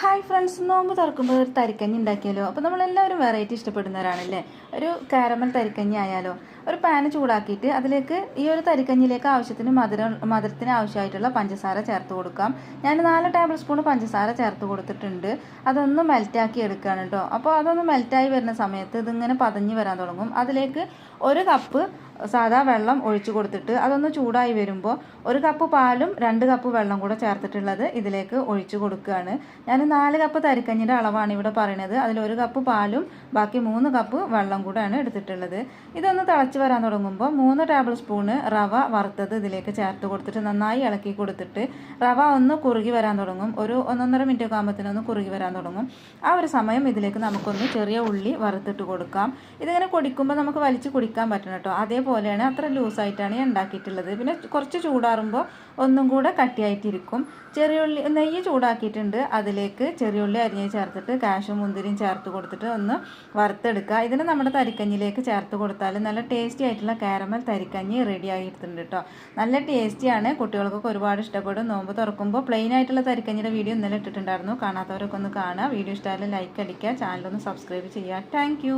Hi friends, നോമ്പ് തുറക്കുമ്പോൾ ഒരു തരിക്കഞ്ഞി ഉണ്ടാക്കിയാലോ? അപ്പോൾ നമ്മളെല്ലാവരും വെറൈറ്റി ഇഷ്ടപ്പെടുന്നവരാണല്ലേ. ഒരു കാരമൽ തരിക്കഞ്ഞി ആയാലോ? ഒരു പാന് ചൂടാക്കിയിട്ട് അതിലേക്ക് ഈ ഒരു തരിക്കഞ്ഞിയിലേക്ക് ആവശ്യത്തിന് മധുരത്തിന് ആവശ്യമായിട്ടുള്ള പഞ്ചസാര ചേർത്ത് കൊടുക്കാം. ഞാൻ 4 ടേബിൾ സ്പൂൺ പഞ്ചസാര ചേർത്ത് കൊടുത്തിട്ടുണ്ട്. അതൊന്ന് മെൽറ്റാക്കി എടുക്കുകയാണ് കേട്ടോ. അപ്പോൾ അതൊന്ന് മെൽറ്റായി വരുന്ന സമയത്ത് ഇതിങ്ങനെ പതഞ്ഞ് വരാൻ തുടങ്ങും. അതിലേക്ക് 1 കപ്പ് സാധാ വെള്ളം ഒഴിച്ചു കൊടുത്തിട്ട് അതൊന്ന് ചൂടായി വരുമ്പോൾ 1 കപ്പ് പാലും 2 കപ്പ് വെള്ളം കൂടെ ചേർത്തിട്ടുള്ളത് ഇതിലേക്ക് ഒഴിച്ചു കൊടുക്കുകയാണ്. ഞാൻ 4 കപ്പ് തരിക്കഞ്ഞിയുടെ അളവാണ് ഇവിടെ പറയുന്നത്. അതിൽ 1 കപ്പ് പാലും ബാക്കി 3 കപ്പ് വെള്ളം കൂടെയാണ് എടുത്തിട്ടുള്ളത്. ഇതൊന്ന് തിളച്ച് വരാൻ തുടങ്ങുമ്പോൾ 3 ടേബിൾ സ്പൂണ് റവ വറുത്തത് ഇതിലേക്ക് ചേർത്ത് കൊടുത്തിട്ട് നന്നായി ഇളക്കി കൊടുത്തിട്ട് റവ ഒന്ന് കുറുകി വരാൻ തുടങ്ങും. ഒരു 1-1.5 മിനിറ്റ് ഒക്കെ ആകുമ്പോഴത്തേനൊന്ന് കുറുകി വരാൻ തുടങ്ങും. ആ ഒരു സമയം ഇതിലേക്ക് നമുക്കൊന്ന് ചെറിയ ഉള്ളി വറുത്തിട്ട് കൊടുക്കാം. ഇതിങ്ങനെ കുടിക്കുമ്പോൾ നമുക്ക് വലിച്ച് കുടിക്കാൻ പറ്റണം കേട്ടോ. അതേപോലെയാണ്, അത്ര ലൂസായിട്ടാണ് ഞാൻ ഉണ്ടാക്കിയിട്ടുള്ളത്. പിന്നെ കുറച്ച് ചൂടാറുമ്പോൾ ഒന്നും കൂടെ കട്ടിയായിട്ടിരിക്കും. ചെറിയുള്ളി നെയ്യ് ചൂടാക്കിയിട്ടുണ്ട്. അതിലേക്ക് ചെറിയുള്ളി അരിഞ്ഞ് ചേർത്തിട്ട് കാശും മുന്തിരിയും ചേർത്ത് കൊടുത്തിട്ട് ഒന്ന് വറുത്തെടുക്കുക. ഇതിന് നമ്മുടെ തരിക്കഞ്ഞിലേക്ക് ചേർത്ത് കൊടുത്താൽ നല്ല ടേസ്റ്റി ആയിട്ടുള്ള കാരമൽ തരിക്കഞ്ഞി റെഡി ആയിട്ടുണ്ട് കേട്ടോ. നല്ല ടേസ്റ്റിയാണ്, കുട്ടികൾക്കൊക്കെ ഒരുപാട് ഇഷ്ടപ്പെടും. നോമ്പ് തുറക്കുമ്പോൾ പ്ലെയിൻ ആയിട്ടുള്ള തരിക്കഞ്ഞിയുടെ വീഡിയോ ഇന്നലെ ഇട്ടിട്ടുണ്ടായിരുന്നു. കാണാത്തവരൊക്കെ ഒന്ന് കാണുക. വീഡിയോ ഇഷ്ടമായാലും ലൈക്ക് അടിക്കുക, ചാനലൊന്ന് സബ്സ്ക്രൈബ് ചെയ്യുക. താങ്ക്